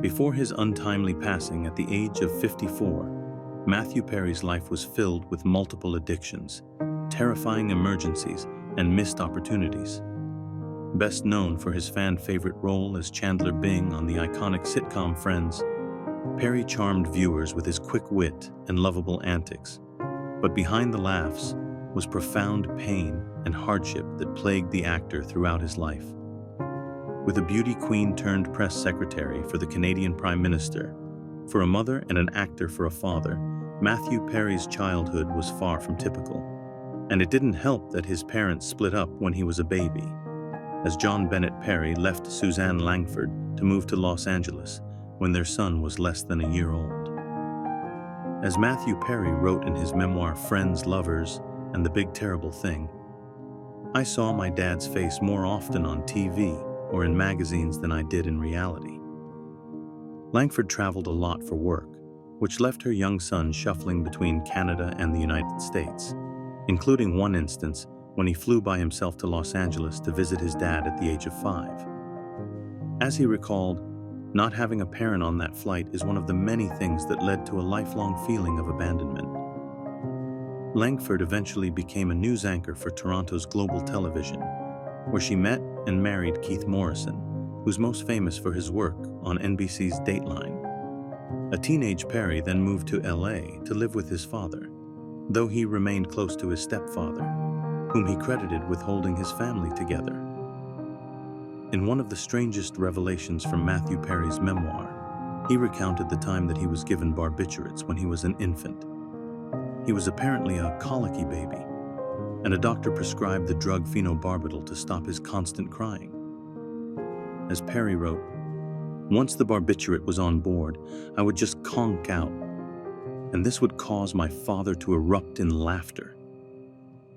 Before his untimely passing at the age of 54, Matthew Perry's life was filled with multiple addictions, terrifying emergencies, and missed opportunities. Best known for his fan-favorite role as Chandler Bing on the iconic sitcom Friends, Perry charmed viewers with his quick wit and lovable antics. But behind the laughs was profound pain and hardship that plagued the actor throughout his life. With a beauty queen turned press secretary for the Canadian Prime Minister, for a mother and an actor for a father, Matthew Perry's childhood was far from typical. And it didn't help that his parents split up when he was a baby, as John Bennett Perry left Suzanne Langford to move to Los Angeles when their son was less than a year old. As Matthew Perry wrote in his memoir Friends, Lovers, and the Big Terrible Thing, "I saw my dad's face more often on TV or in magazines than I did in reality." Langford traveled a lot for work, which left her young son shuffling between Canada and the United States, including one instance when he flew by himself to Los Angeles to visit his dad at the age of 5. As he recalled, not having a parent on that flight is one of the many things that led to a lifelong feeling of abandonment. Langford eventually became a news anchor for Toronto's Global Television, where she met and married Keith Morrison, who's most famous for his work on NBC's Dateline. A teenage Perry then moved to LA to live with his father, though he remained close to his stepfather, whom he credited with holding his family together. In one of the strangest revelations from Matthew Perry's memoir, he recounted the time that he was given barbiturates when he was an infant. He was apparently a colicky baby, and a doctor prescribed the drug phenobarbital to stop his constant crying. As Perry wrote, "Once the barbiturate was on board, I would just conk out, and this would cause my father to erupt in laughter.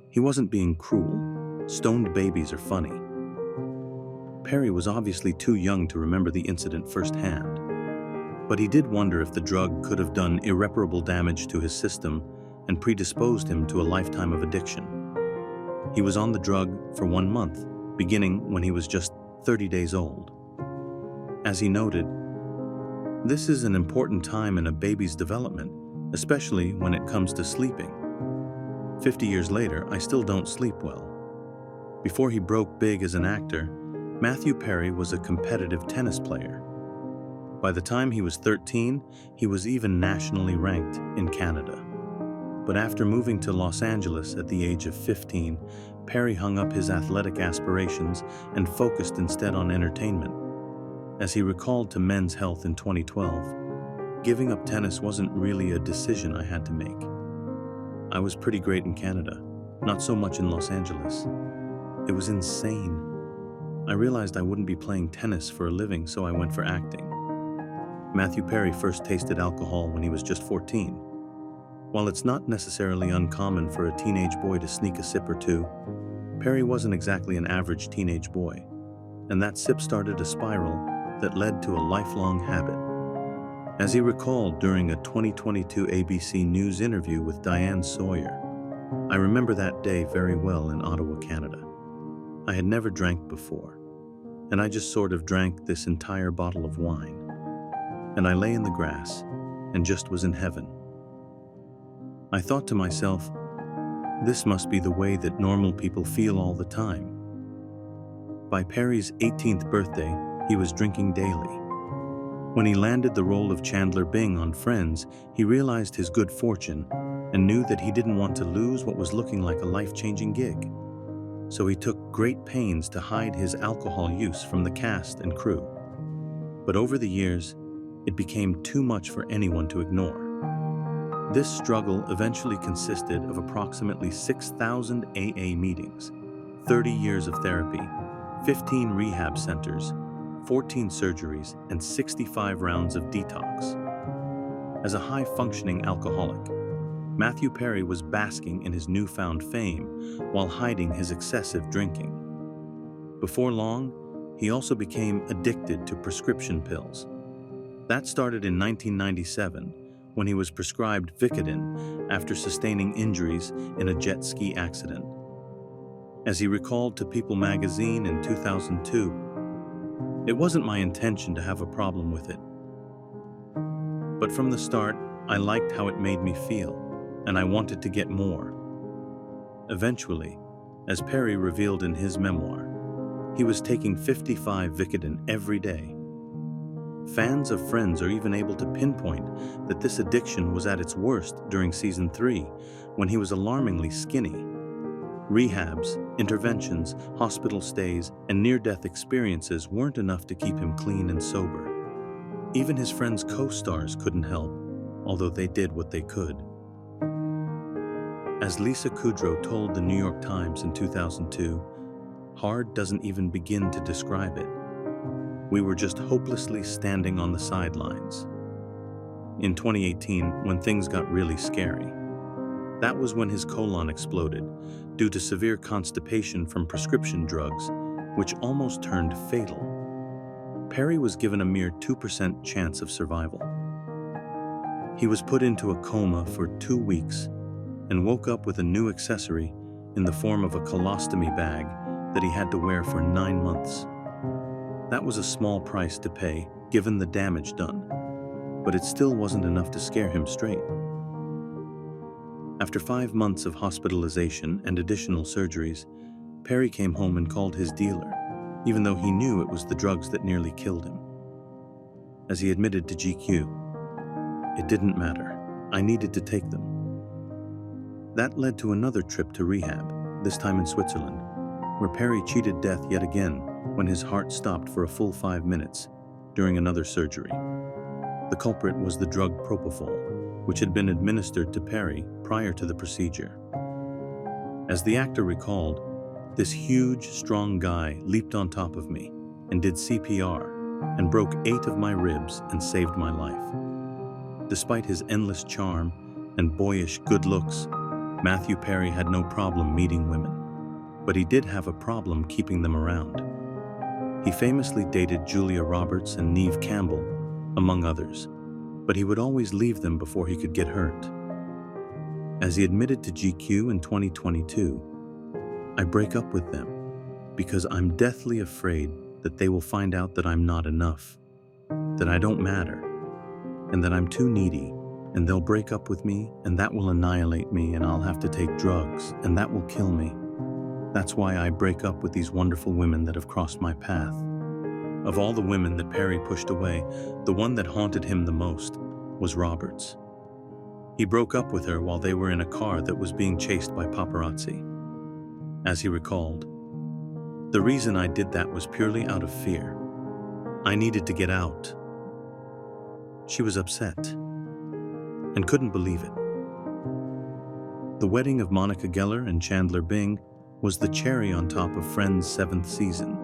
He wasn't being cruel. Stoned babies are funny." Perry was obviously too young to remember the incident firsthand, but he did wonder if the drug could have done irreparable damage to his system and predisposed him to a lifetime of addiction. He was on the drug for 1 month, beginning when he was just 30 days old. As he noted, "This is an important time in a baby's development, especially when it comes to sleeping. 50 years later, I still don't sleep well." Before he broke big as an actor, Matthew Perry was a competitive tennis player. By the time he was 13, he was even nationally ranked in Canada. But after moving to Los Angeles at the age of 15, Perry hung up his athletic aspirations and focused instead on entertainment. As he recalled to Men's Health in 2012, "Giving up tennis wasn't really a decision I had to make. I was pretty great in Canada, not so much in Los Angeles. It was insane. I realized I wouldn't be playing tennis for a living, so I went for acting." Matthew Perry first tasted alcohol when he was just 14. While it's not necessarily uncommon for a teenage boy to sneak a sip or two, Perry wasn't exactly an average teenage boy, and that sip started a spiral that led to a lifelong habit. As he recalled during a 2022 ABC News interview with Diane Sawyer, "I remember that day very well in Ottawa, Canada. I had never drank before, and I just sort of drank this entire bottle of wine. And I lay in the grass and just was in heaven. I thought to myself, this must be the way that normal people feel all the time." By Perry's 18th birthday, he was drinking daily. When he landed the role of Chandler Bing on Friends, he realized his good fortune and knew that he didn't want to lose what was looking like a life-changing gig. So he took great pains to hide his alcohol use from the cast and crew. But over the years, it became too much for anyone to ignore. This struggle eventually consisted of approximately 6,000 AA meetings, 30 years of therapy, 15 rehab centers, 14 surgeries, and 65 rounds of detox. As a high-functioning alcoholic, Matthew Perry was basking in his newfound fame while hiding his excessive drinking. Before long, he also became addicted to prescription pills. That started in 1997 when he was prescribed Vicodin after sustaining injuries in a jet ski accident. As he recalled to People magazine in 2002, "It wasn't my intention to have a problem with it. But from the start, I liked how it made me feel, and I wanted to get more. Eventually, as Perry revealed in his memoir, he was taking 55 Vicodin every day. Fans of Friends are even able to pinpoint that this addiction was at its worst during season 3, when he was alarmingly skinny. Rehabs, interventions, hospital stays, and near-death experiences weren't enough to keep him clean and sober. Even his friends' co-stars couldn't help, although they did what they could. As Lisa Kudrow told the New York Times in 2002, hard doesn't even begin to describe it. We were just hopelessly standing on the sidelines. In 2018, when things got really scary, that was when his colon exploded due to severe constipation from prescription drugs, which almost turned fatal. Perry was given a mere 2% chance of survival. He was put into a coma for 2 weeks and woke up with a new accessory in the form of a colostomy bag that he had to wear for 9 months. That was a small price to pay, given the damage done, but it still wasn't enough to scare him straight. After 5 months of hospitalization and additional surgeries, Perry came home and called his dealer, even though he knew it was the drugs that nearly killed him. As he admitted to GQ, "It didn't matter. I needed to take them." That led to another trip to rehab, this time in Switzerland, where Perry cheated death yet again when his heart stopped for a full 5 minutes during another surgery. The culprit was the drug propofol, which had been administered to Perry prior to the procedure. As the actor recalled, "This huge, strong guy leaped on top of me and did CPR and broke 8 of my ribs and saved my life." Despite his endless charm and boyish good looks, Matthew Perry had no problem meeting women, but he did have a problem keeping them around. He famously dated Julia Roberts and Neve Campbell, among others, but he would always leave them before he could get hurt. As he admitted to GQ in 2022, "I break up with them because I'm deathly afraid that they will find out that I'm not enough, that I don't matter, and that I'm too needy, and they'll break up with me, and that will annihilate me, and I'll have to take drugs, and that will kill me. That's why I break up with these wonderful women that have crossed my path." Of all the women that Perry pushed away, the one that haunted him the most was Roberts. He broke up with her while they were in a car that was being chased by paparazzi. As he recalled, "The reason I did that was purely out of fear. I needed to get out." She was upset and couldn't believe it. The wedding of Monica Geller and Chandler Bing was the cherry on top of Friends' 7th season,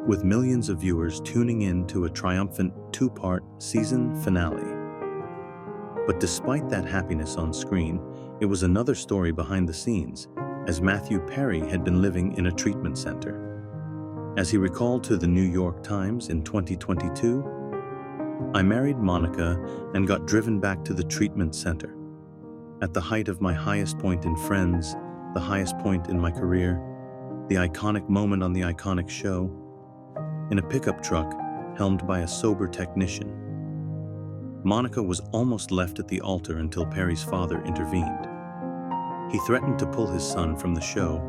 with millions of viewers tuning in to a triumphant 2-part season finale. But despite that happiness on screen, it was another story behind the scenes, as Matthew Perry had been living in a treatment center. As he recalled to the New York Times in 2022, "I married Monica and got driven back to the treatment center. At the height of my highest point in Friends, the highest point in my career, the iconic moment on the iconic show, in a pickup truck helmed by a sober technician. Monica was almost left at the altar until Perry's father intervened. He threatened to pull his son from the show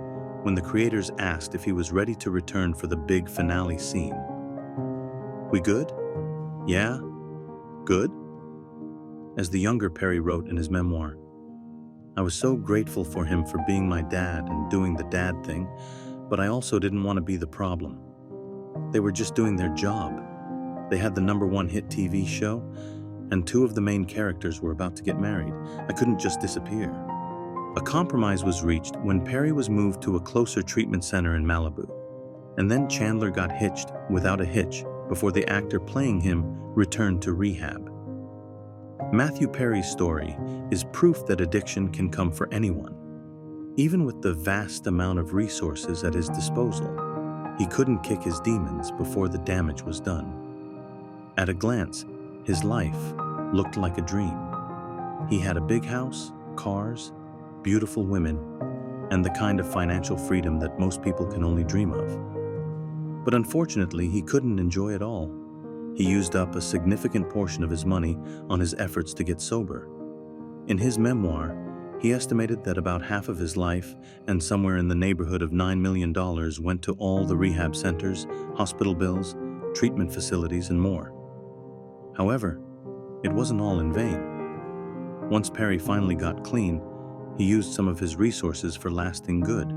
when the creators asked if he was ready to return for the big finale scene. We good? Yeah? Good?" As the younger Perry wrote in his memoir, "I was so grateful for him for being my dad and doing the dad thing, but I also didn't want to be the problem. They were just doing their job. They had the #1 hit TV show, and 2 of the main characters were about to get married. I couldn't just disappear." A compromise was reached when Perry was moved to a closer treatment center in Malibu, and then Chandler got hitched without a hitch before the actor playing him returned to rehab. Matthew Perry's story is proof that addiction can come for anyone. Even with the vast amount of resources at his disposal, he couldn't kick his demons before the damage was done. At a glance, his life looked like a dream. He had a big house, cars, beautiful women, and the kind of financial freedom that most people can only dream of. But unfortunately, he couldn't enjoy it all. He used up a significant portion of his money on his efforts to get sober. In his memoir, he estimated that about half of his life and somewhere in the neighborhood of $9 million went to all the rehab centers, hospital bills, treatment facilities, and more. However, it wasn't all in vain. Once Perry finally got clean, he used some of his resources for lasting good.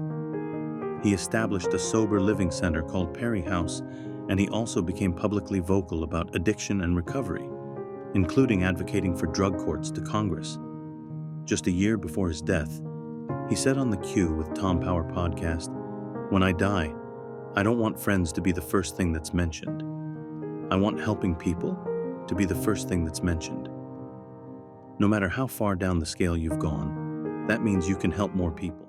He established a sober living center called Perry House, and he also became publicly vocal about addiction and recovery, including advocating for drug courts to Congress. Just a year before his death, he said on the Q with Tom Power podcast, "When I die, I don't want friends to be the first thing that's mentioned. I want helping people to be the first thing that's mentioned." No matter how far down the scale you've gone, that means you can help more people.